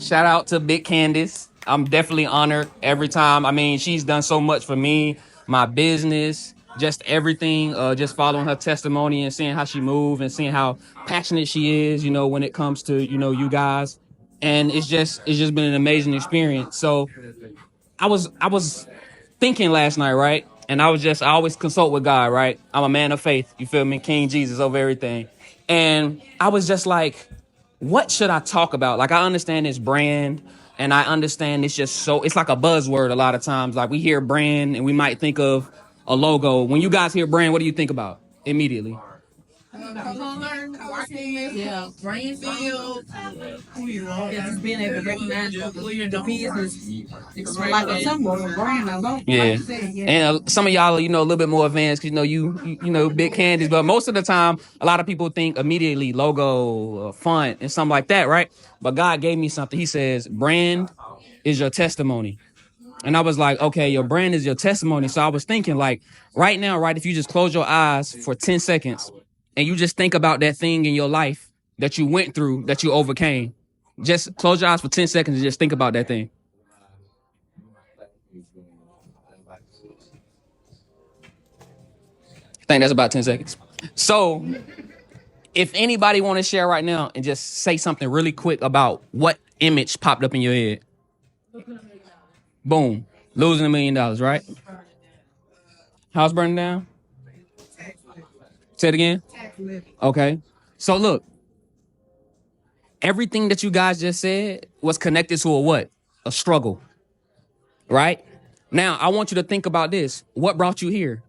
Shout out to Big Candace. I'm definitely honored every time. I mean, she's done so much for me, my business, just everything. Just following her testimony and seeing how she moves and seeing how passionate she is, when it comes to, you guys. And it's just been an amazing experience. So I was thinking last night, right? And I always consult with God, right? I'm a man of faith. You feel me? King Jesus over everything. And I was just like, what should I talk about? Like, I understand this brand and I understand it's like a buzzword a lot of times. Like, we hear brand and we might think of a logo. When you guys hear brand, what do you think about immediately? Color, yeah, brain field, just being able to recognize the business. It's like a symbol, a brand, a logo. Yeah. Like you said, yeah. And some of y'all, a little bit more advanced because, big candies. But most of the time, a lot of people think immediately logo, font, and something like that, right? But God gave me something. He says, brand is your testimony. And I was like, okay, your brand is your testimony. So I was thinking, like, right now, right, if you just close your eyes for 10 seconds and you just think about that thing in your life that you went through, that you overcame, just close your eyes for 10 seconds and just think about that thing. I think that's about 10 seconds. So if anybody want to share right now and just say something really quick about what image popped up in your head. Boom. Losing $1 million, right? House burning down? Say it again? Okay. So look, everything that you guys just said was connected to a what? A struggle, right? Now, I want you to think about this. What brought you here?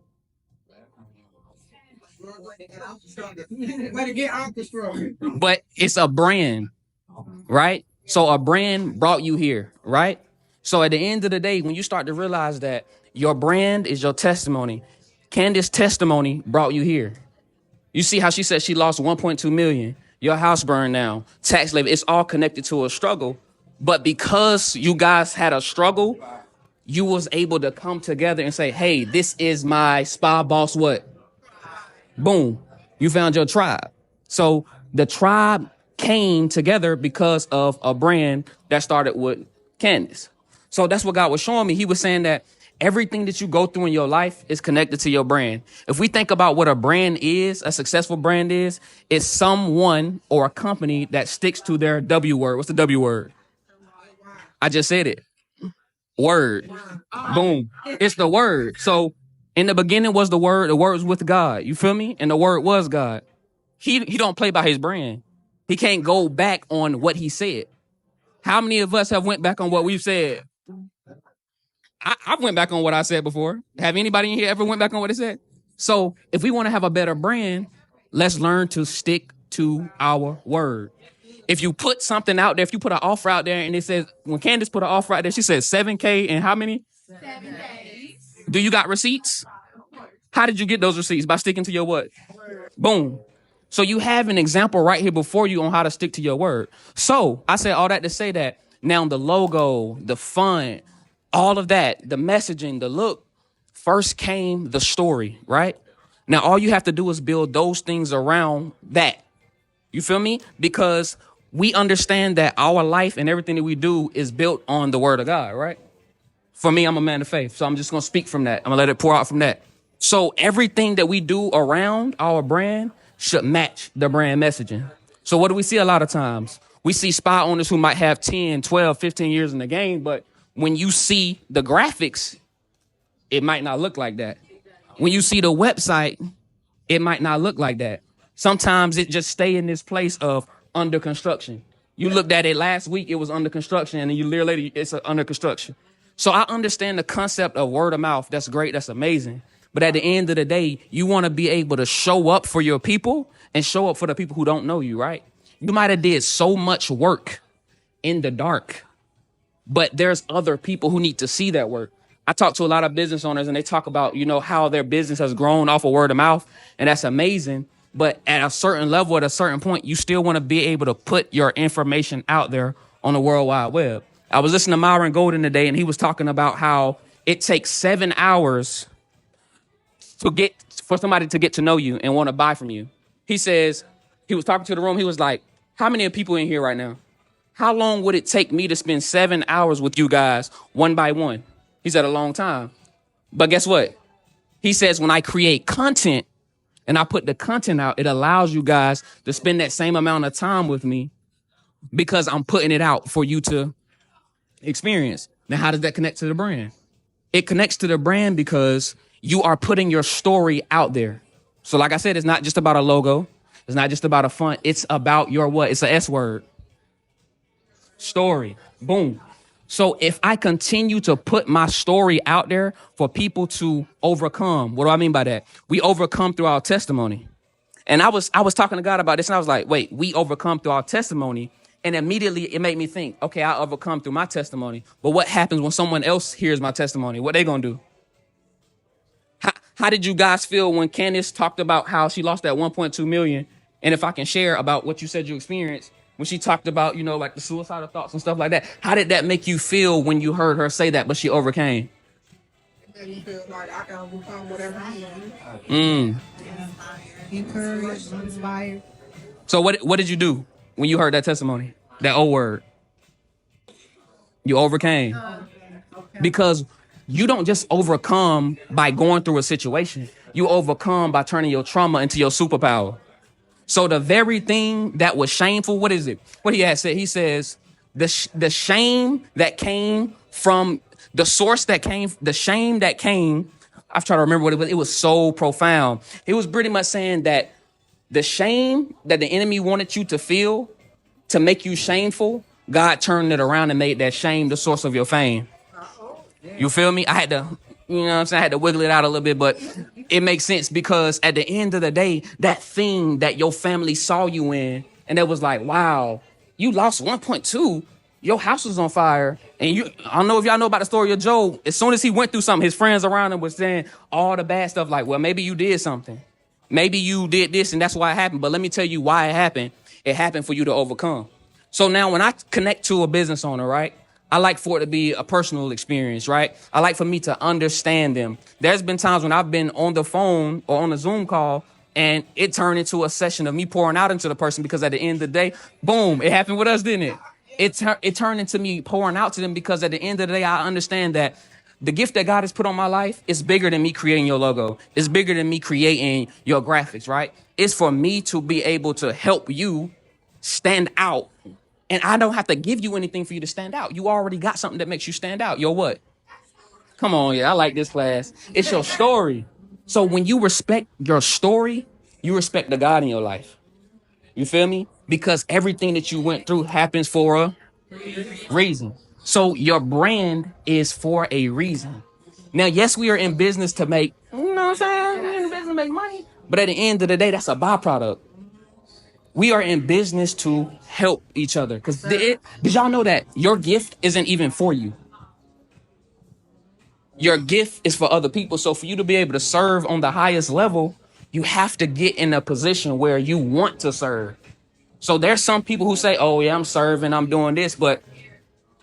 Way to get out the struggle. But it's a brand, right? So a brand brought you here, right? So at the end of the day, when you start to realize that your brand is your testimony, Candace's testimony brought you here. You see how she said she lost 1.2 million. Your house burned down. Tax levy. It's all connected to a struggle. But because you guys had a struggle, you was able to come together and say, hey, this is my spa boss what? Boom. You found your tribe. So the tribe came together because of a brand that started with Candace. So that's what God was showing me. He was saying that everything that you go through in your life is connected to your brand. If we think about what a brand is, a successful brand is, it's someone or a company that sticks to their W word. What's the W word? I just said it. Word. Boom. It's the word. So in the beginning was the word was with God. You feel me? And the word was God. He don't play by his brand. He can't go back on what he said. How many of us have went back on what we've said? I went back on what I said before. Have anybody in here ever went back on what it said? So if we want to have a better brand, let's learn to stick to our word. If you put something out there, if you put an offer out there and it says, when Candace put an offer out there, she said 7K and how many? 7 days. Do you got receipts? How did you get those receipts? By sticking to your what? Boom. So you have an example right here before you on how to stick to your word. So I said all that to say that now the logo, the font, all of that, the messaging, the look, first came the story, right? Now all you have to do is build those things around that. You feel me? Because we understand that our life and everything that we do is built on the word of God, right? For me, I'm a man of faith, so I'm just going to speak from that. I'm going to let it pour out from that. So everything that we do around our brand should match the brand messaging. So what do we see a lot of times? We see spa owners who might have 10, 12, 15 years in the game, but when you see the graphics, it might not look like that. When you see the website, it might not look like that. Sometimes it just stay in this place of under construction. You looked at it last week, it was under construction, and then you year later, it's under construction. So I understand the concept of word of mouth. That's great. That's amazing. But at the end of the day, you want to be able to show up for your people and show up for the people who don't know you, right? You might have did so much work in the dark, but there's other people who need to see that work. I talk to a lot of business owners and they talk about, how their business has grown off of word of mouth. And that's amazing. But at a certain level, at a certain point, you still want to be able to put your information out there on the World Wide Web. I was listening to Myron Golden today, and he was talking about how it takes 7 hours for somebody to get to know you and want to buy from you. He says, he was talking to the room. He was like, how many people in here right now? How long would it take me to spend 7 hours with you guys one by one? He said a long time. But guess what? He says when I create content and I put the content out, it allows you guys to spend that same amount of time with me because I'm putting it out for you to experience. Now, how does that connect to the brand? It connects to the brand because you are putting your story out there. So like I said, it's not just about a logo. It's not just about a font. It's about your what? It's an S word. Story. Boom. So if I continue to put my story out there for people to overcome, what do I mean by that? We overcome through our testimony. And I was talking to God about this, and I was like, wait, we overcome through our testimony. And immediately it made me think, okay, I overcome through my testimony. But what happens when someone else hears my testimony? What they gonna do? How did you guys feel when Candace talked about how she lost that 1.2 million? And if I can share about what you said you experienced, when she talked about, you know, like the suicidal thoughts and stuff like that, how did that make you feel when you heard her say that, but she overcame? It made me feel like I can overcome whatever I need. Encouraged, inspired. So what did you do when you heard that testimony? That O word. You overcame. Because you don't just overcome by going through a situation. You overcome by turning your trauma into your superpower. So the very thing that was shameful, what is it? What he had said, he says, the shame that came from the source that came, the shame that came, I've tried to remember what it was. It was so profound. It was pretty much saying that the shame that the enemy wanted you to feel to make you shameful, God turned it around and made that shame the source of your fame. You feel me? I had to, you know what I'm saying? I had to wiggle it out a little bit, but it makes sense because at the end of the day, that thing that your family saw you in, and it was like, wow, you lost 1.2. Your house was on fire. And I don't know if y'all know about the story of Job. As soon as he went through something, his friends around him was saying all the bad stuff like, well, maybe you did something. Maybe you did this and that's why it happened. But let me tell you why it happened. It happened for you to overcome. So now when I connect to a business owner, right, I like for it to be a personal experience, right? I like for me to understand them. There's been times when I've been on the phone or on a Zoom call and it turned into a session of me pouring out into the person because at the end of the day, boom, it happened with us, didn't it? It turned into me pouring out to them because at the end of the day, I understand that the gift that God has put on my life is bigger than me creating your logo. It's bigger than me creating your graphics, right? It's for me to be able to help you stand out. And I don't have to give you anything for you to stand out. You already got something that makes you stand out. Your what? Come on, yeah, I like this class. It's your story. So when you respect your story, you respect the God in your life. You feel me? Because everything that you went through happens for a reason. So your brand is for a reason. Now, yes, we are in business to make, you know what I'm saying? We're in business to make money. But at the end of the day, that's a byproduct. We are in business to help each other. Because did y'all know that your gift isn't even for you? Your gift is for other people. So for you to be able to serve on the highest level, you have to get in a position where you want to serve. So there's some people who say, oh, yeah, I'm serving, I'm doing this. But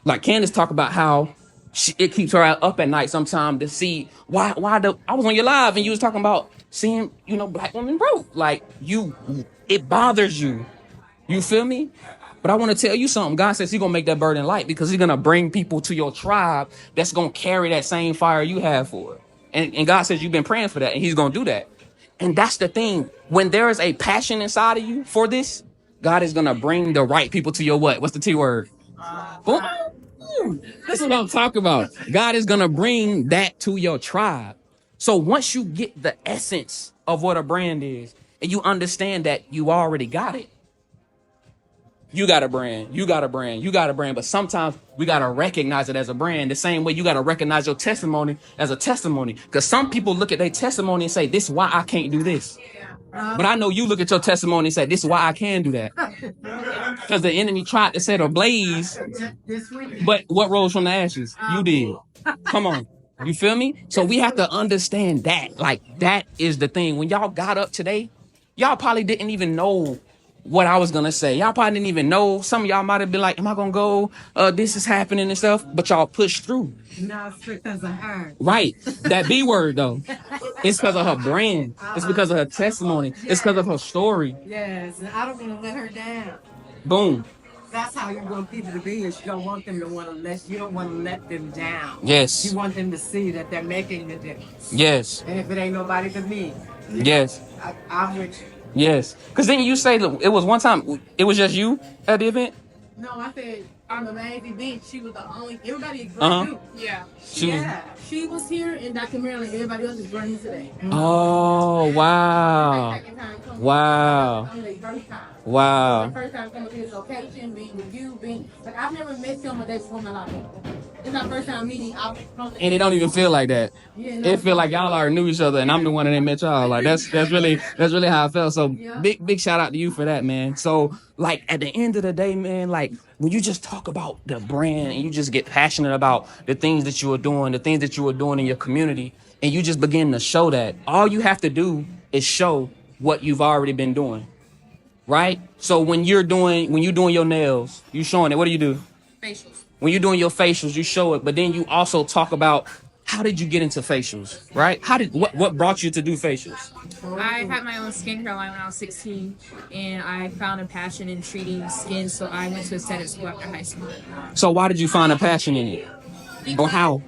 like Candace talk about how it keeps her up at night sometimes to see why I was on your live and you was talking about seeing, you know, black women broke. Like it bothers you. You feel me? But I want to tell you something. God says he's going to make that burden light because he's going to bring people to your tribe that's going to carry that same fire you have for it. And God says you've been praying for that and he's going to do that. And that's the thing. When there is a passion inside of you for this, God is going to bring the right people to your what? What's the T word? Boom. That's what I'm talking about. God is going to bring that to your tribe. So once you get the essence of what a brand is and you understand that you already got it, you got a brand, you got a brand, you got a brand. But sometimes we got to recognize it as a brand the same way you got to recognize your testimony as a testimony. Because some people look at their testimony and say, this is why I can't do this. But I know you look at your testimony and say, this is why I can do that. Because the enemy tried to set a blaze. But what rose from the ashes? You did. Come on. You feel me? So we have to understand that. Like, that is the thing. When y'all got up today, y'all probably didn't even know what I was going to say. Y'all probably didn't even know. Some of y'all might have been like, am I going to go? This is happening and stuff. But y'all pushed through. No, it's because of her. Right. That B word, though. It's because of her brand. It's because of her testimony. It's because of her story. Yes. And I don't want to let her down. Boom. that's how you want people to be. Is you don't want them to you don't want to let them down. Yes. You want them to see that they're making the difference. Yes. And if it ain't nobody but me, Yes. I'm with you. Yes. Because then you say, look, it was one time, it was just you at the event? No, I said on the main event, she was the only. Everybody is Uh-huh. brand new. Yeah. She was- She was here, and Dr. Marilyn. Everybody else is brand new today. Oh, wow. Second time coming. Wow. Only first time. Wow. The first time coming to this location, being with you, like I've never met someone that's from a lot of people. It's my first time meeting. And it don't even feel like that. Yeah, no. It feel like y'all already knew each other, and I'm the one that ain't met y'all. Like that's really how I felt. So big shout out to you for that, man. So like at the end of the day, man, like when you just talk about the brand and you just get passionate about the things that you are doing, the things that you are doing in your community, and you just begin to show that, all you have to do is show what you've already been doing, right? So when you're doing your nails, you showing it. What do you do? Facials. When you're doing your facials, you show it, but then you also talk about how did you get into facials, right? What brought you to do facials? I had my own skincare line when I was 16, and I found a passion in treating skin, so I went to aesthetic school after high school. So why did you find a passion in it? Or how?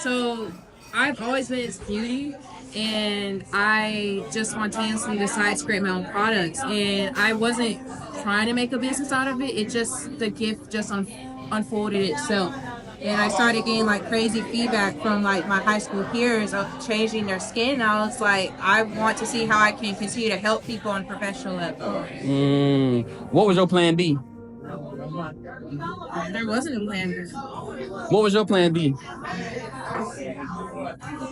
So I've always been into beauty, and I just spontaneously decided to create my own products, and I wasn't trying to make a business out of it. The gift just unfolded itself. And I started getting like crazy feedback from like my high school peers of changing their skin. And I was like, I want to see how I can continue to help people on a professional level. What was your plan B? There wasn't a plan B. What was your plan B?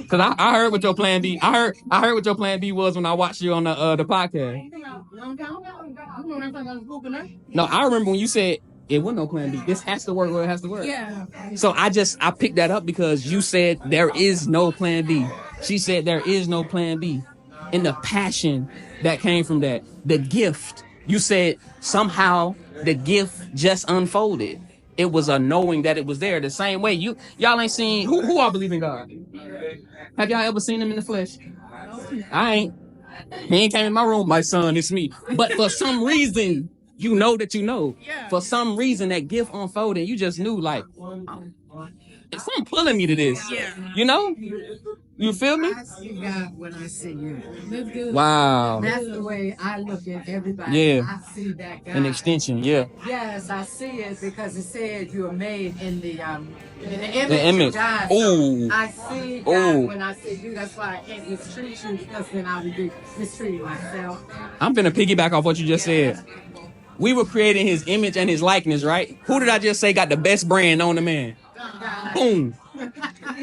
Cause I heard what your plan B. I heard what your plan B was when I watched you on the podcast. No, I remember when you said it wasn't no plan B. This has to work where it has to work. Yeah. So I picked that up because you said there is no plan B. She said there is no plan B. And the passion that came from that, the gift, you said somehow the gift just unfolded. It was a knowing that it was there. The same way y'all ain't seen who all believe in God. Have y'all ever seen him in the flesh? I ain't. He ain't came in my room, my son, it's me. But for some reason, you know that you know. Yeah. For some reason, that gift unfolded. You just knew, like, it's something pulling me to this. Yeah. You know? You feel me? I see God when I see you. That's good. Wow. That's the way I look at everybody. Yeah. I see that God. An extension, yeah. Yes, I see it because it said you were made in the image, The image. of God. Ooh. So I see God Ooh. when I see you. That's why I can't mistreat you because then I would be mistreating myself. I'm finna piggyback off what you just said. We were creating his image and his likeness, right? Who did I just say got the best brand on the man? Boom.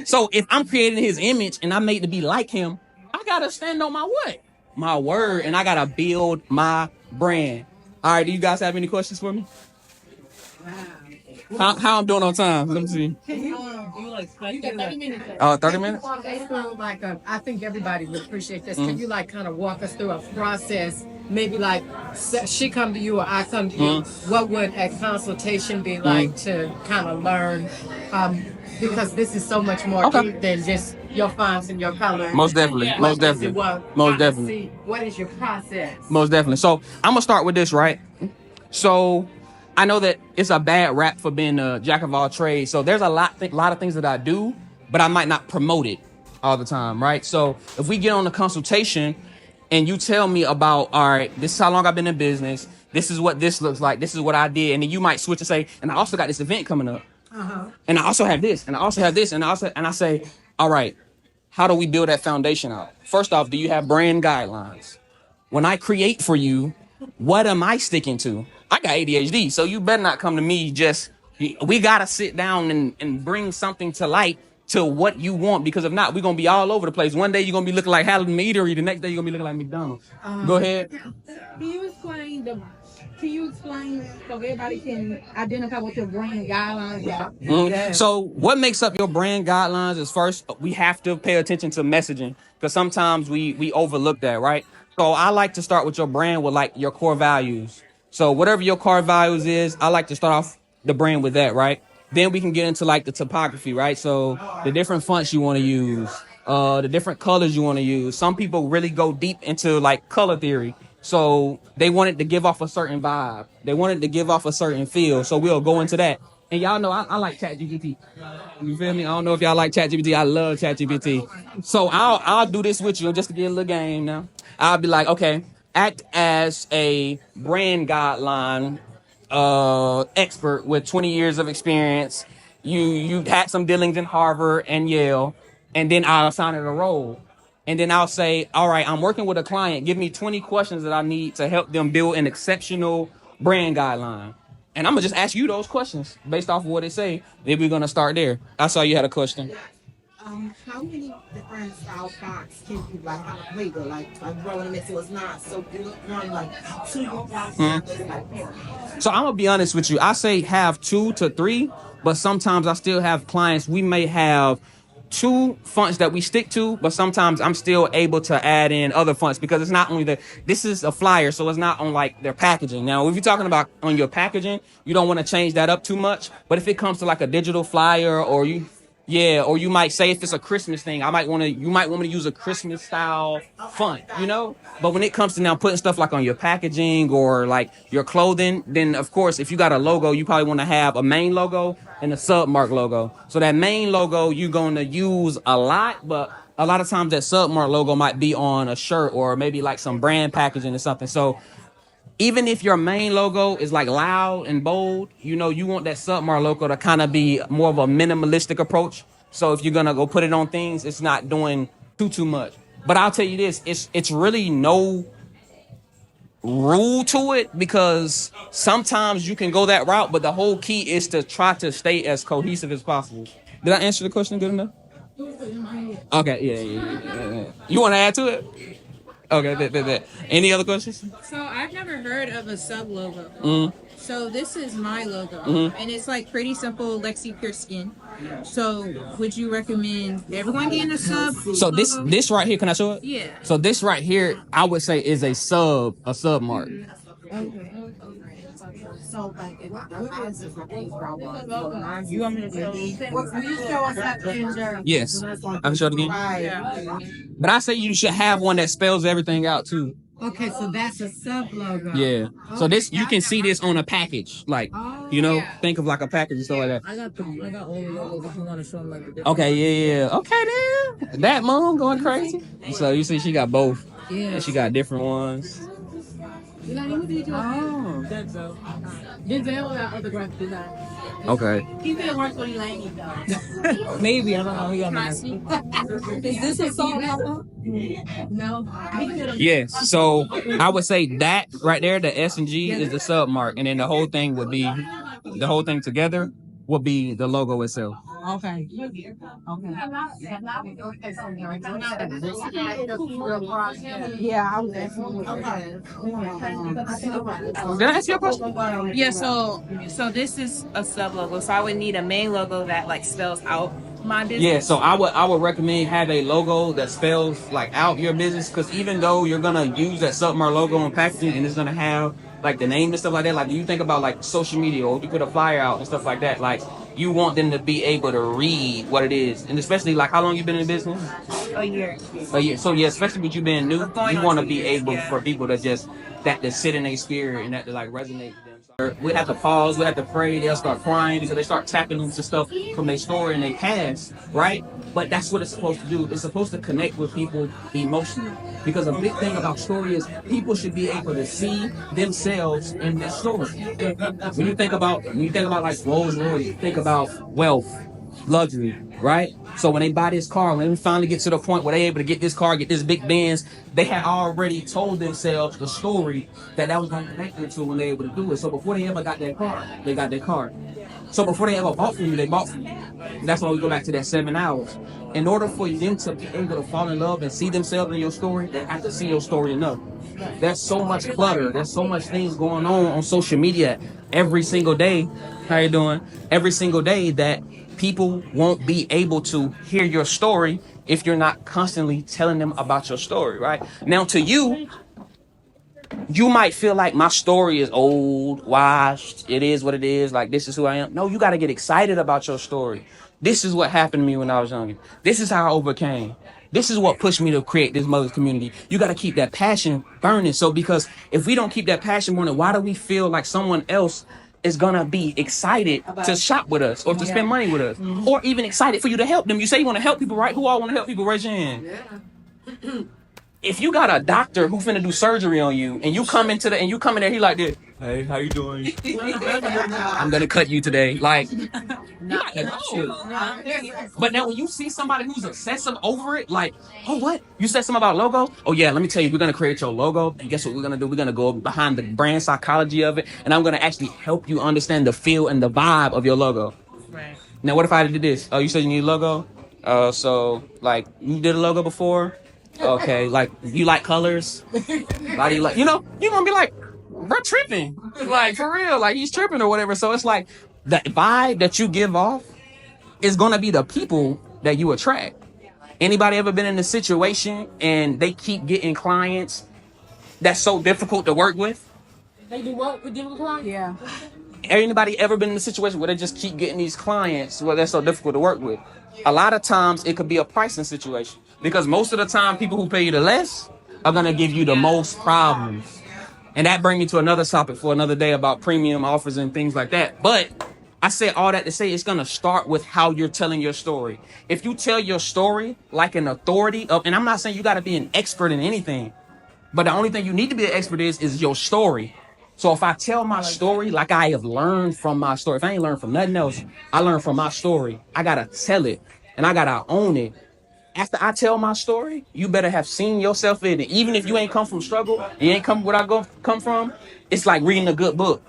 So if I'm creating his image and I'm made to be like him, I gotta stand on my what? My word, and I gotta build my brand. All right, do you guys have any questions for me? How I'm doing on time? Let me see. You got 30 minutes. 30 minutes? I think everybody would appreciate this. Can you like kind of walk us through a process? Maybe like she come to you or I come to you. What would a consultation be like to kind of learn? Because this is so much more deep than just your fonts and your colors. Most definitely. Most definitely. Most definitely. What is your process? Most definitely. So I'm gonna start with this, right? So I know that it's a bad rap for being a jack of all trades. So there's a lot of things that I do, but I might not promote it all the time, right? So if we get on a consultation and you tell me about, all right, this is how long I've been in business. This is what this looks like. This is what I did. And then you might switch and say, and I also got this event coming up. And I also have this, and I also have this, and I say, all right, how do we build that foundation out? First off, do you have brand guidelines? When I create for you, what am I sticking to? I got ADHD, so you better not come to me we gotta sit down and bring something to light to what you want, because if not, we're gonna be all over the place. One day you're gonna be looking like Halligan Eatery, the next day you're gonna be looking like McDonald's. Go ahead. Can you explain so everybody can identify what your brand guidelines are? So what makes up your brand guidelines is, first, we have to pay attention to messaging, because sometimes we overlook that, right? So I like to start with your brand with like your core values. So whatever your core values is, I like to start off the brand with that, right? Then we can get into like the topography, right? So the different fonts you want to use, the different colors you want to use. Some people really go deep into like color theory. So they wanted to give off a certain vibe. They wanted to give off a certain feel. So we'll go into that. And y'all know I like ChatGPT. You feel me? I don't know if y'all like ChatGPT. I love ChatGPT. So I'll do this with you just to get a little game now. I'll be like, okay, act as a brand guideline expert with 20 years of experience. You had some dealings in Harvard and Yale, and then I'll assign it a role. And then I'll say, all right, I'm working with a client. Give me 20 questions that I need to help them build an exceptional brand guideline. And I'm going to just ask you those questions based off of what they say. Then we're going to start there. I saw you had a question. How many different style fonts can you like label? Like rolling it so it's not so good. One like 2 fonts. So I'm going to be honest with you. I say have 2 to 3, but sometimes I still have clients. We may have 2 fonts that we stick to, but sometimes I'm still able to add in other fonts because it's not only this is a flyer, so it's not on like their packaging. Now, if you're talking about on your packaging, you don't want to change that up too much. But if it comes to like a digital flyer or you might say if it's a Christmas thing, you might want me to use a Christmas style font, you know? But when it comes to now putting stuff like on your packaging or like your clothing, then of course, if you got a logo, you probably want to have a main logo and a submark logo. So that main logo you're going to use a lot, but a lot of times that submark logo might be on a shirt or maybe like some brand packaging or something. So even if your main logo is like loud and bold, you know, you want that submark logo to kind of be more of a minimalistic approach. So if you're going to go put it on things, it's not doing too much. But I'll tell you this, it's really no rule to it because sometimes you can go that route, but the whole key is to try to stay as cohesive as possible. Did I answer the question good enough? Okay, yeah. You want to add to it? Okay, bet. Any other questions? So I've never heard of a sub logo. So this is my logo, and it's like pretty simple, Lexi Pure Skin. So would you recommend everyone getting a sub? So this right here, can I show it? Yeah. So this right here, I would say is a sub mark. Okay. So like You want me to show you? Will you show us that picture? Yes, I can show it again. Yeah. But I say you should have one that spells everything out too. Okay, so that's a sub logo. Yeah. So this you can see this on a package, like think of like a package and stuff like that. I got all the logos if you want to show them like the different. Okay, yeah. Okay, then that mom going crazy. So you see, she got both. Yeah. And she got different ones. Oh, that's so. Denzel got autograph design. Okay. He didn't work for Elaine though. Maybe, I don't know. He got my Is this a song album? No. Yes. So I would say that right there, the S and G is the sub mark, and then the whole thing together would be the logo itself. Okay. Yeah, I was asking. Did I answer your question? Yeah. So this is a sub logo. So I would need a main logo that like spells out my business. Yeah, so I would recommend have a logo that spells like out your business, because even though you're gonna use that submark logo on packaging and it's gonna have like the name and stuff like that, like you think about like social media or you put a flyer out and stuff like that, like you want them to be able to read what it is, and especially like how long you been in business? A year. So yeah, especially with you being new, you want to be able for people to just that to sit in their spirit and that to like resonate with them. So we have to pause, we have to pray, they'll start crying because they start tapping into stuff from their story and their past, right? But that's what it's supposed to do. It's supposed to connect with people emotionally. Because a big thing about story is people should be able to see themselves in their story. When you think about like Rolls Royce, you think about wealth, luxury, right? So when they buy this car, when they finally get to the point where they're able to get this car, get this big Benz, they had already told themselves the story that was going to connect them to when they were able to do it. So before they ever got that car, they got their car. So before they ever bought from you, they bought from you. That's why we go back to that 7 hours. In order for them to be able to fall in love and see themselves in your story, they have to see your story enough. There's so much clutter. There's so much things going on social media every single day. How you doing? Every single day that people won't be able to hear your story if you're not constantly telling them about your story, right? Now, to you, you might feel like my story is old, washed. It is what it is. Like, this is who I am. No, you got to get excited about your story. This is what happened to me when I was younger. This is how I overcame. This is what pushed me to create this mother's community. You got to keep that passion burning. So because if we don't keep that passion burning, why do we feel like someone else is gonna be excited to shop with us or to spend money with us, or even excited for you to help them? You say you want to help people, right? Who all want to help people? Raise your hand. If you got a doctor who finna do surgery on you, and you come in there, he like this. Hey, how you doing? I'm gonna cut you today. Like, you gotta know. But now when you see somebody who's obsessive over it, like, oh, what? You said something about logo? Oh yeah, let me tell you, we're gonna create your logo. And guess what we're gonna do? We're gonna go behind the brand psychology of it, and I'm gonna actually help you understand the feel and the vibe of your logo. Right. Now, what if I did this? Oh, you said you need a logo? So, like, you did a logo before? Okay, like, you like colors? Why do you like, you're gonna be like, bro, tripping. Like, for real, like, he's tripping or whatever. So it's like, the vibe that you give off is gonna be the people that you attract. Anybody ever been in a situation and they keep getting clients that's so difficult to work with? They do what with different clients? Yeah. Anybody ever been in a situation where they just keep getting these clients where they're so difficult to work with? A lot of times it could be a pricing situation, because most of the time people who pay you the less are going to give you the most problems. And that brings me to another topic for another day about premium offers and things like that. But I say all that to say it's going to start with how you're telling your story. If you tell your story like an authority and I'm not saying you got to be an expert in anything, but the only thing you need to be an expert is your story. So if I tell my story like I have learned from my story, if I ain't learned from nothing else, I learned from my story. I got to tell it and I got to own it. After I tell my story, you better have seen yourself in it. Even if you ain't come from struggle, you ain't come where I come from, it's like reading a good book.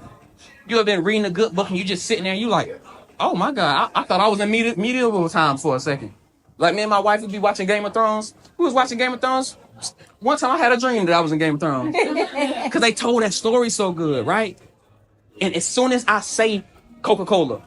You have been reading a good book and you just sitting there and you like, oh my God, I thought I was in medieval times for a second. Like me and my wife would be watching Game of Thrones. We was watching Game of Thrones. One time I had a dream that I was in Game of Thrones. Because they told that story so good, right? And as soon as I say Coca-Cola,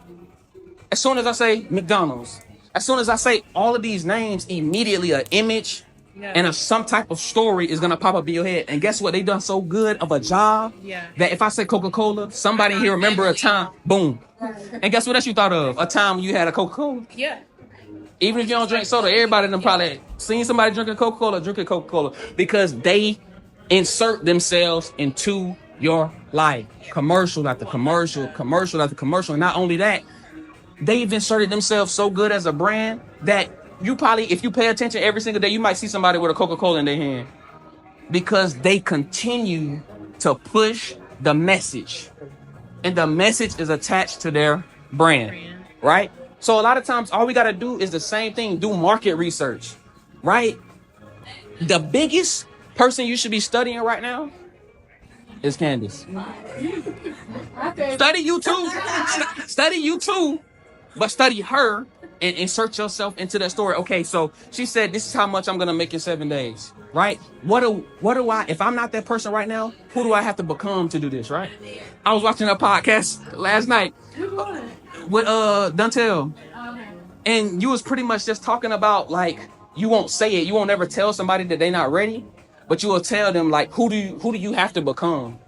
as soon as I say McDonald's, as soon as I say all of these names, immediately an image and some type of story is going to pop up in your head. And guess what? They done so good of a job that if I say Coca-Cola, somebody here remember a time, boom. And guess what else you thought of? A time when you had a Coca-Cola. Yeah. Even if you don't drink soda, everybody done probably seen somebody drinking Coca-Cola because they insert themselves into your life. Commercial after commercial, commercial after commercial. And not only that, they've inserted themselves so good as a brand that you probably, if you pay attention every single day, you might see somebody with a Coca-Cola in their hand because they continue to push the message. And the message is attached to their brand, right? So a lot of times, all we got to do is the same thing, do market research, right? The biggest person you should be studying right now is Candace. Study you too. Study you too, but study her and insert yourself into that story. Okay, so she said, this is how much I'm going to make in 7 days, right? What do I, if I'm not that person right now, who do I have to become to do this, right? I was watching a podcast last night with Duntel, and you was pretty much just talking about, like, you won't say it, you won't ever tell somebody that they're not ready, but you will tell them, like, who do you have to become?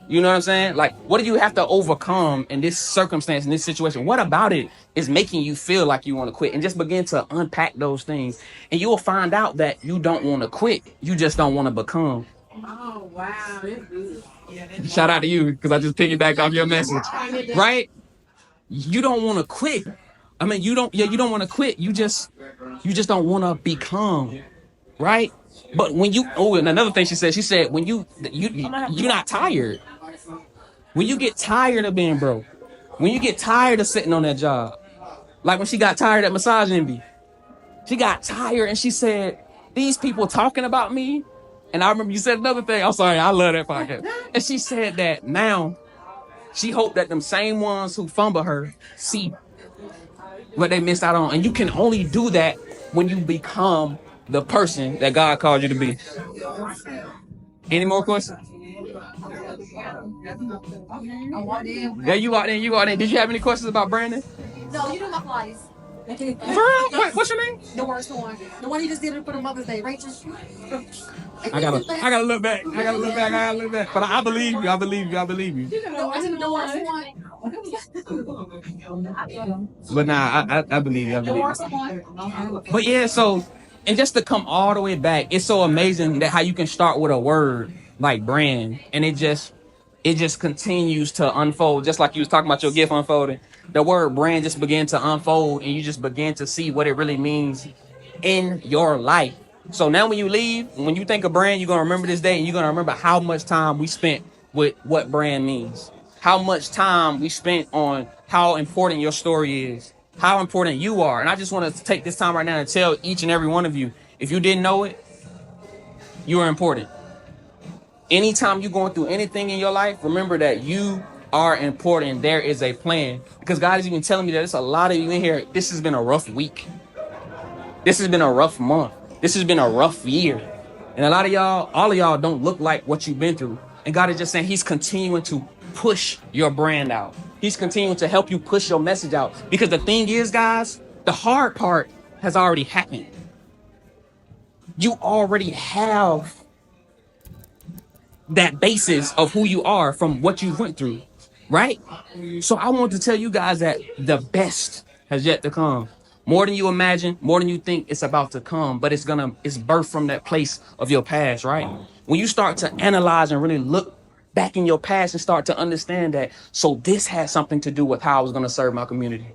You know what I'm saying? Like, what do you have to overcome in this circumstance, in this situation? What about it is making you feel like you want to quit? And just begin to unpack those things, and you will find out that you don't want to quit, you just don't want to become. Oh wow, that's good. Shout out to you, because I just piggybacked off your message, right? You don't want to quit. I mean, you don't want to quit. You just don't want to become, right? But when and another thing she said, when you're not tired. When you get tired of being broke, when you get tired of sitting on that job, like when she got tired at Massage Envy, she got tired and she said, these people talking about me. And I remember you said another thing. I'm sorry, I love that podcast. And she said that now she hoped that them same ones who fumble her see what they missed out on. And you can only do that when you become the person that God called you to be. Any more questions? Yeah, you walked in. Did you have any questions about Brandon? No, you do my flies. For real? What's your name? The worst one. The one you just did it for the Mother's Day, Rachel. I gotta look back. But I believe you. No, I did the worst one. But nah, I believe you. The worst one. But yeah, so And just to come all the way back, it's so amazing that how you can start with a word like brand, and it just continues to unfold, just like you was talking about your gift unfolding. The word brand just began to unfold, and you just began to see what it really means in your life. So now when you leave, when you think of brand, you're gonna remember this day, and you're gonna remember how much time we spent with what brand means, how much time we spent on how important your story is, how important you are. And I just want to take this time right now to tell each and every one of you, if you didn't know it, you are important. Anytime you're going through anything in your life, remember that you are important. There is a plan, because God is even telling me that there's a lot of you in here. This has been a rough week. This has been a rough month. This has been a rough year. And a lot of y'all, all of y'all don't look like what you've been through. And God is just saying he's continuing to push your brand out. He's continuing to help you push your message out. Because the thing is, guys, the hard part has already happened. You already have that basis of who you are from what you went through, right? So I want to tell you guys that the best has yet to come. More than you imagine, more than you think, it's about to come, but it's birthed from that place of your past, right? When you start to analyze and really look back in your past and start to understand that, so this has something to do with how I was going to serve my community.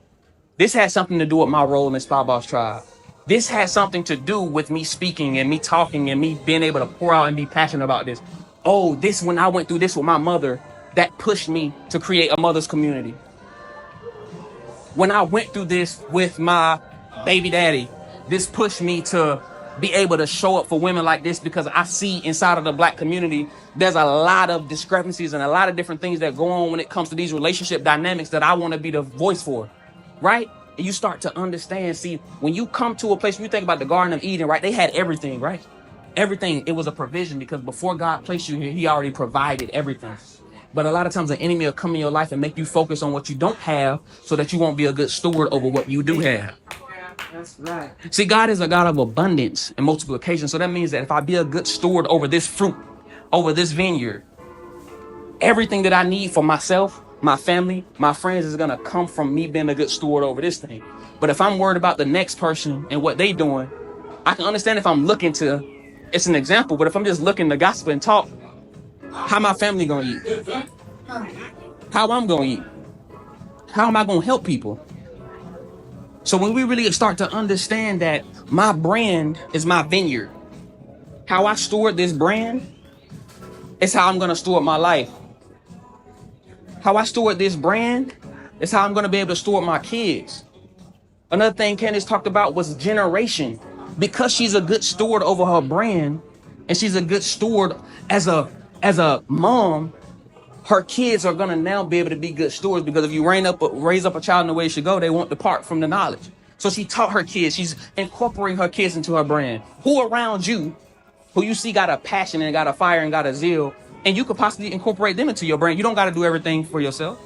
This has something to do with my role in the Spy Boss Tribe. This has something to do with me speaking and me talking and me being able to pour out and be passionate about this. Oh, this, when I went through this with my mother, that pushed me to create a mother's community. When I went through this with my baby daddy, this pushed me to be able to show up for women like this, because I see inside of the Black community, there's a lot of discrepancies and a lot of different things that go on when it comes to these relationship dynamics that I want to be the voice for, right? And you start to understand, see, when you come to a place, when you think about the Garden of Eden, right? They had everything, right? Everything. It was a provision, because before God placed you here, he already provided everything. But a lot of times the enemy will come in your life and make you focus on what you don't have, so that you won't be a good steward over what you do have. That's right. See, God is a God of abundance and multiplication. So that means that if I be a good steward over this fruit, over this vineyard, everything that I need for myself, my family, my friends is going to come from me being a good steward over this thing. But if I'm worried about the next person and what they doing, I can understand if I'm looking to, it's an example, but if I'm just looking to gossip and talk, how my family going to eat? How I'm going to eat? How am I going to help people? So when we really start to understand that my brand is my vineyard, how I steward this brand is how I'm going to steward my life. How I steward this brand is how I'm going to be able to steward my kids. Another thing Candace talked about was generation. Because she's a good steward over her brand, and she's a good steward as a mom, her kids are gonna now be able to be good stewards, because if you raise up a child in the way it should go, they won't depart from the knowledge. So she taught her kids, she's incorporating her kids into her brand. Who around you, who you see got a passion and got a fire and got a zeal, and you could possibly incorporate them into your brand. You don't got to do everything for yourself.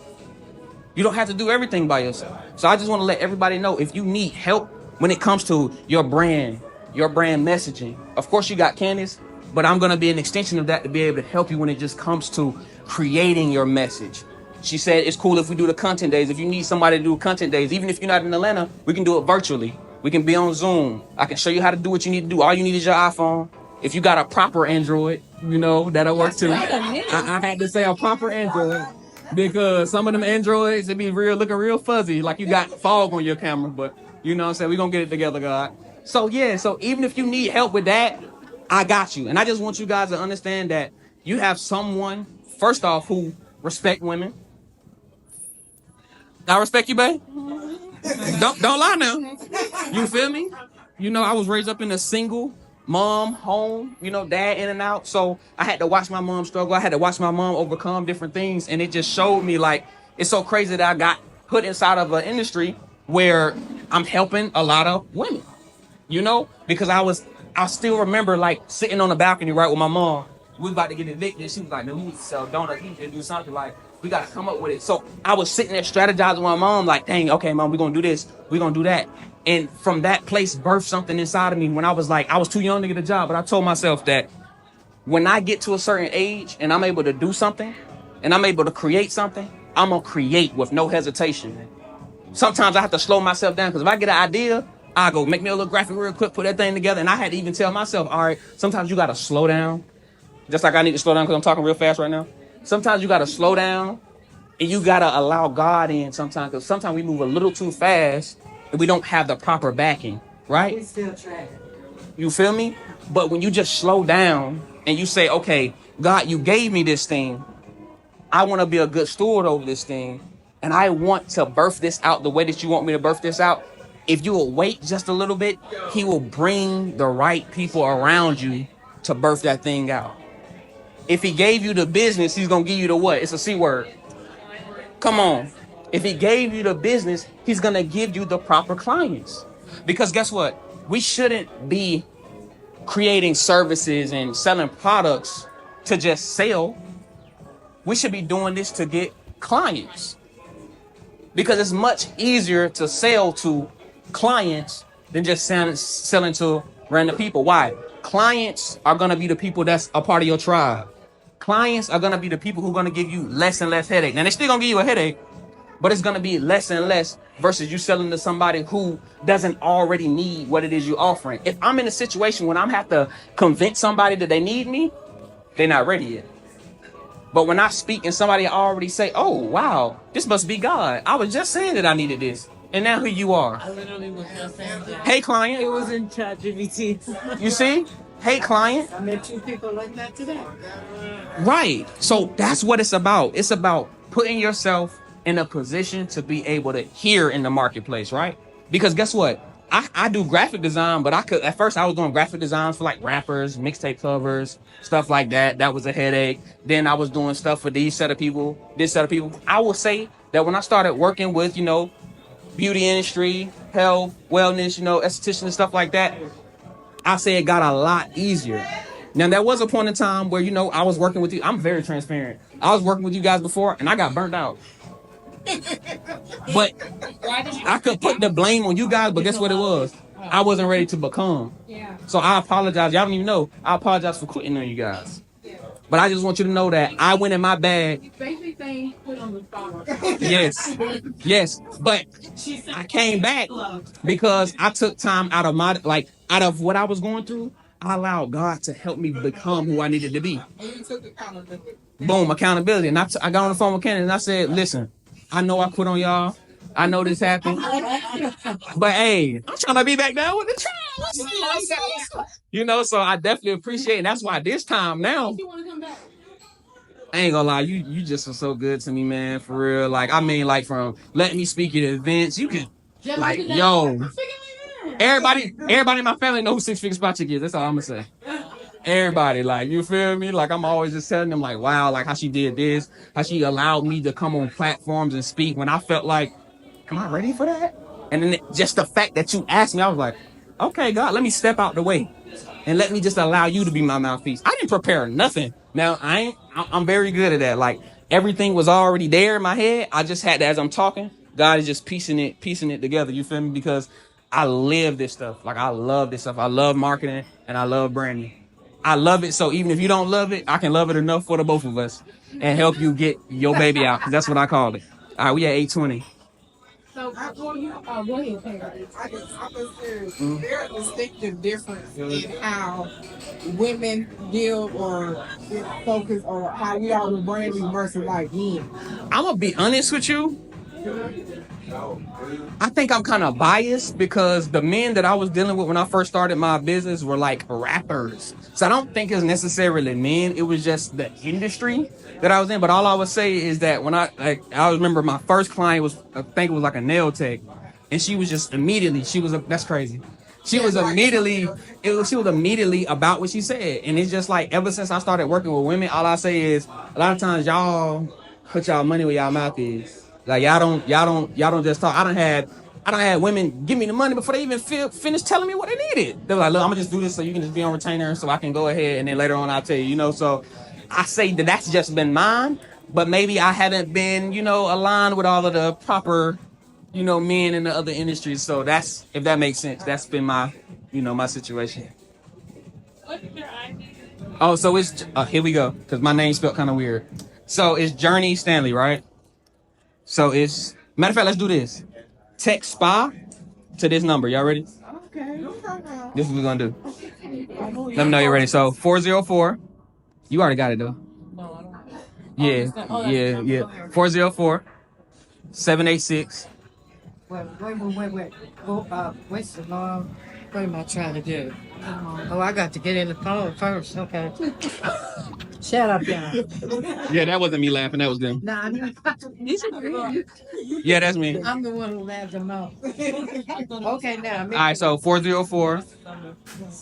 You don't have to do everything by yourself. So I just want to let everybody know, if you need help when it comes to your brand messaging, of course you got Candace, but I'm going to be an extension of that to be able to help you when it just comes to creating your message. She said it's cool if we do the content days. If you need somebody to do content days, even if you're not in Atlanta, we can do it virtually. We can be on Zoom. I can show you how to do what you need to do. All you need is your iPhone. If you got a proper Android, that'll work too. I had to say a proper Android, because some of them Androids, they be looking real fuzzy, like you got fog on your camera. But you know what I'm saying? We're going to get it together, God. So yeah, so even if you need help with that, I got you. And I just want you guys to understand that you have someone, first off, who respect women. I respect you, babe. Don't lie now. You feel me? I was raised up in a single mom home, dad in and out. So I had to watch my mom struggle. I had to watch my mom overcome different things. And it just showed me, like, it's so crazy that I got put inside of an industry where I'm helping a lot of women, because I still remember, like, sitting on the balcony, right, with my mom. We was about to get evicted. She was like, man, we need to sell donuts. We need to do something. Like, we got to come up with it. So I was sitting there strategizing with my mom, like, dang, okay, mom, we're going to do this. We're going to do that. And from that place birthed something inside of me when I was like, I was too young to get a job. But I told myself that when I get to a certain age and I'm able to do something and I'm able to create something, I'm going to create with no hesitation. Sometimes I have to slow myself down, because if I get an idea, I go make me a little graphic real quick, put that thing together. And I had to even tell myself, all right, sometimes you got to slow down. Just like I need to slow down because I'm talking real fast right now. Sometimes you got to slow down and you got to allow God in sometimes, because sometimes we move a little too fast and we don't have the proper backing, right? We still try. You feel me? But when you just slow down and you say, okay, God, you gave me this thing. I want to be a good steward over this thing. And I want to birth this out the way that you want me to birth this out. If you will wait just a little bit, he will bring the right people around you to birth that thing out. If he gave you the business, he's going to give you the what? It's a C word. Come on. If he gave you the business, he's going to give you the proper clients. Because guess what? We shouldn't be creating services and selling products to just sell. We should be doing this to get clients. Because it's much easier to sell to clients than just selling to random people. Why? Clients are going to be the people that's a part of your tribe. Clients are going to be the people who are going to give you less and less headache. Now, they're still going to give you a headache, but it's going to be less and less versus you selling to somebody who doesn't already need what it is you're offering. If I'm in a situation when I'm have to convince somebody that they need me, they're not ready yet. But when I speak and somebody already say, oh, wow, this must be God. I was just saying that I needed this. And now here you are. I literally was just saying that. Hey, client. It was in ChatGPT. You see? Hey, client. I met two people like that today. Right. So that's what it's about. It's about putting yourself in a position to be able to hear in the marketplace, right? Because guess what? I do graphic design, but at first I was doing graphic designs for like rappers, mixtape covers, stuff like that. That was a headache. Then I was doing stuff for this set of people. I will say that when I started working with, beauty industry, health, wellness, esthetician and stuff like that, I say it got a lot easier. Now, there was a point in time where, I was working with you. I'm very transparent. I was working with you guys before and I got burnt out. But I could put the blame on you guys, but guess what it was? I wasn't ready to become. Yeah. So I apologize. Y'all don't even know. I apologize for quitting on you guys. But I just want you to know that I went in my bag. Yes. But I came back because I took time out of what I was going through. I allowed God to help me become who I needed to be. Boom, accountability. And I got on the phone with Ken and I said, listen, I know I quit on y'all. I know this happened. But hey, I'm trying to be back down with the trial. So I definitely appreciate it. And that's why this time now, I ain't gonna lie, you just are so good to me, man, for real. From letting me speak at events, you can, everybody in my family know who Six Figure Spot Chick is. That's all I'm gonna say. Everybody, you feel me? I'm always just telling them, wow, how she did this, how she allowed me to come on platforms and speak when I felt like, am I ready for that? And then just the fact that you asked me, I was like, okay, God, let me step out the way and let me just allow you to be my mouthpiece. I didn't prepare nothing. Now, I'm very good at that. Everything was already there in my head. I just had to, as I'm talking, God is just piecing it together. You feel me? Because I live this stuff. I love this stuff. I love marketing and I love branding. I love it. So even if you don't love it, I can love it enough for the both of us and help you get your baby out. 'Cause that's what I call it. All right, we at 8:20. So, go ahead. I'm serious. There's a distinctive difference in how women deal or focus on how we are with branding versus men. I'm going to be honest with you. I think I'm kind of biased because the men that I was dealing with when I first started my business were rappers. So I don't think it's necessarily men. It was just the industry that I was in. But all I would say is that when I remember my first client was, I think it was a nail tech. And she was just immediately, that's crazy. She was immediately about what she said. And it's just ever since I started working with women, all I say is a lot of times y'all put y'all money where y'all mouth is. Y'all don't just talk. I done had women give me the money before they even finish telling me what they needed. They were like, look, I'm gonna just do this so you can just be on retainer so I can go ahead and then later on I'll tell you, so I say that's just been mine, but maybe I haven't been, aligned with all of the proper, men in the other industries. So that's, if that makes sense, that's been my, my situation. What's your ID? Oh, so it's, here we go, because my name's spelled kind of weird. So it's Journey Stanley, right? So it's, matter of fact, let's do this. Text SPA to this number. Y'all ready? Okay. This is what we're gonna do. Let me know you're ready. So 404. You already got it though. Yeah. 404 786. Wait. What's the long? What am I trying to do? Oh, I got to get in the phone first. Okay. Shut up, y'all. Yeah, that wasn't me laughing. That was them. Nah, I'm Yeah, that's me. the one who laughed the most. Okay, now. All right, so 404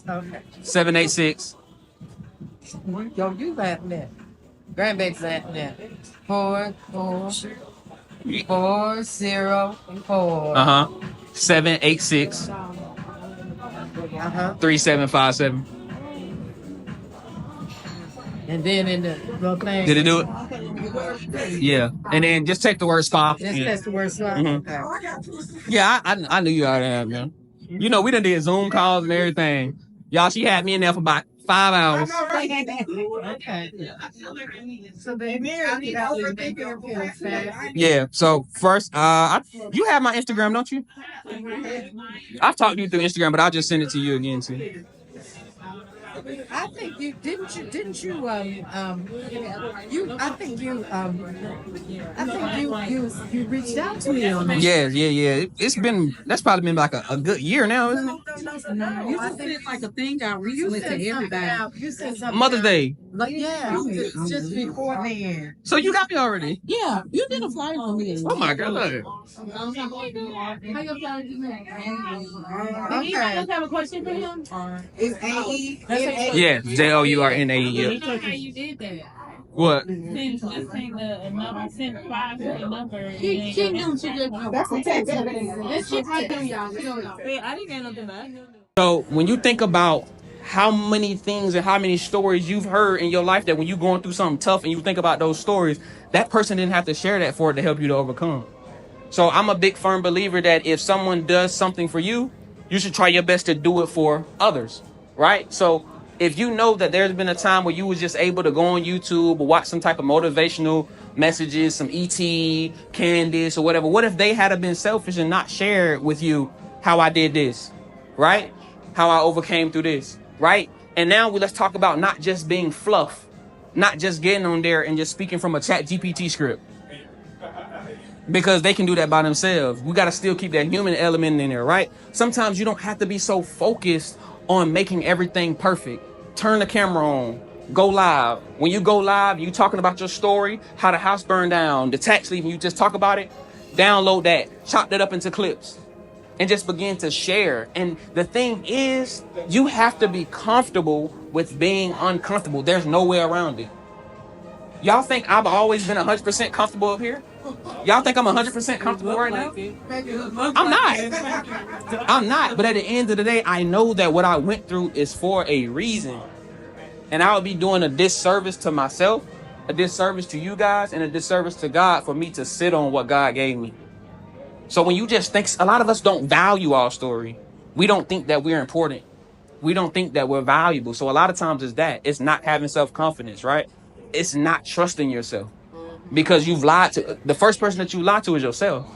Okay. 786. Yo, you laughing at? Grandbaby's laughing at. 404. 786 Uh-huh. 3757. And then in the little thing. Did it do it? Yeah. And then just take the word spa. That's the word swap. Mhm. Okay. Yeah, I knew you already had, man. You know, we done did Zoom calls and everything. Y'all, she had me in there for about 5 hours. Okay. So then, Yeah. So first, you have my Instagram, don't you? I've talked to you through Instagram, but I'll just send it to you again too. I think you didn't you reached out to me on that. Yeah. That's probably been like a good year now, isn't it? You just said like a thing out recently to everybody. You said something. Mother's Day. Like, yeah, it's just before then. So you got me already. Yeah, you did a flyer for me. Oh my God. How your flyer do that? Anybody else have a question for him? It's AE. Yeah, JOURNAE. You Yeah. know how you did that. What? Send the number, send 5 to the number. She knew she did. That's a text. This shit right there, y'all. I didn't get nothing back. So when you think about how many things and how many stories you've heard in your life, that when you're going through something tough and you think about those stories, that person didn't have to share that for it to help you to overcome. So I'm a big firm believer that if someone does something for you, you should try your best to do it for others, right? So if you know that there's been a time where you was just able to go on YouTube or watch some type of motivational messages, some E.T., Candace, or whatever, what if they had been selfish and not shared with you how I did this, right? How I overcame through this, right? And now let's talk about not just being fluff, not just getting on there and just speaking from a chat GPT script, because they can do that by themselves. We got to still keep that human element in there, right? Sometimes you don't have to be so focused on making everything perfect. Turn the camera on, go live. When you go live, you talking about your story, how the house burned down, the tax leaving, you just talk about it. Download that, chop that up into clips, and just begin to share. And the thing is, you have to be comfortable with being uncomfortable. There's no way around it. Y'all think I've always been 100% comfortable up here? Y'all think I'm 100% comfortable right now? I'm not. But at the end of the day, I know that what I went through is for a reason. And I would be doing a disservice to myself, a disservice to you guys, and a disservice to God for me to sit on what God gave me. So when you just think, a lot of us don't value our story. We don't think that we're important. We don't think that we're valuable. So a lot of times it's not having self-confidence, right? It's not trusting yourself, because you've lied to, the first person that you lie to is yourself.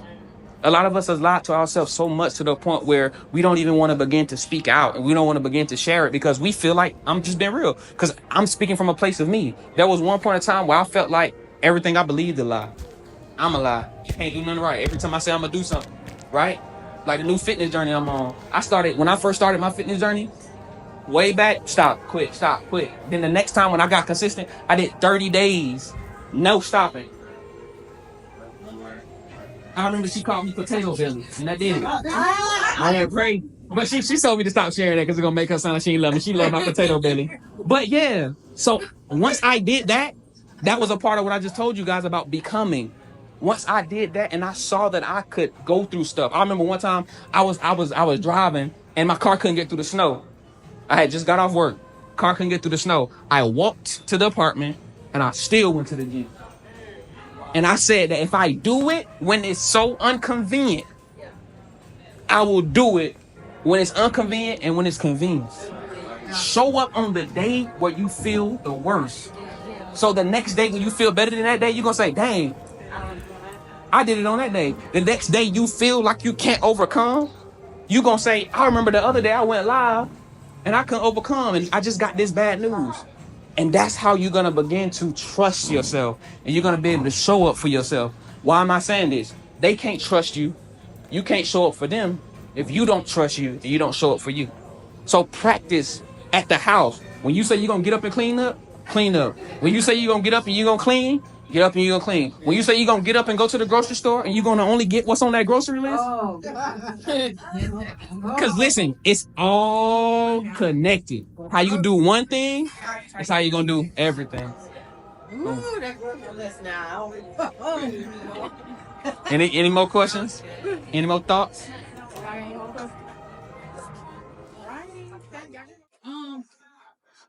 A lot of us have lied to ourselves so much to the point where we don't even want to begin to speak out, and we don't want to begin to share it because we feel like, I'm just being real, because I'm speaking from a place of me. There was one point in time where I felt like everything I believed a lie. I'm a lie. Can't do nothing right. Every time I say I'm gonna do something, right? Like the new fitness journey I'm on. When I first started my fitness journey, way back, quit. Then the next time when I got consistent, I did 30 days, no stopping. I remember she called me potato belly, and I did it. I had prayed, but she told me to stop sharing that because it's gonna make her sound like she ain't love me. She loved my potato belly. But yeah, so once I did that, that was a part of what I just told you guys about becoming. Once I did that and I saw that I could go through stuff. I remember one time I was driving and my car couldn't get through the snow. I had just got off work. Car couldn't get through the snow. I walked to the apartment and I still went to the gym. And I said that if I do it when it's so inconvenient, I will do it when it's inconvenient and when it's convenient. Show up on the day where you feel the worst. So the next day when you feel better than that day, you're going to say, dang, I did it on that day. The next day you feel like you can't overcome, You gonna say, I remember the other day I went live and I couldn't overcome and I just got this bad news. And that's how you're gonna begin to trust yourself and you're gonna be able to show up for yourself. Why am I saying this? They can't trust you. You can't show up for them if you don't trust you and you don't show up for you. So practice at the house. When you say you're gonna get up and clean up, clean up. When you say you're gonna get up and you're gonna clean, get up and you're gonna clean. When you say you're gonna get up and go to the grocery store and you're gonna only get what's on that grocery list, Oh, because listen, it's all connected. How you do one thing, that's how you're gonna do everything. ooh, that grocery list now. Any more questions? Any more thoughts? Um,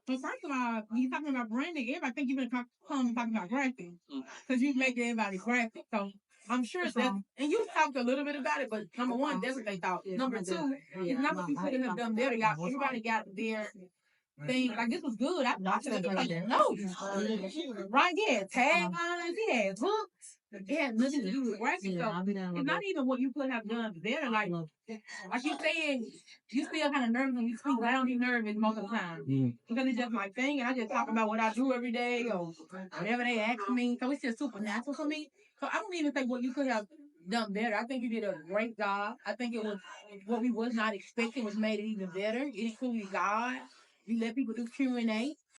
but first of all, when you talking about branding, everybody think you've been talking about graphic because you make everybody graphic. So I'm sure that, and you talked a little bit about it, but number one, that's what they thought. Number two, it's not what you could have done better. Y'all, everybody got their thing. Like this was good. I should have like no, right? Yeah, tag lines, yeah, hooks. It had nothing to do with graphic. So it's not even what you could have done better. Like you saying, you still kind of nervous when you speak. But I don't get nervous most of the time because it's just my thing, and I just talk about what I do every day or whatever they ask me. So it's just supernatural for me. So I don't even think what you could have done better. I think you did a great job. I think it was what we was not expecting was made it even better. It's truly God. You let people do Q&A.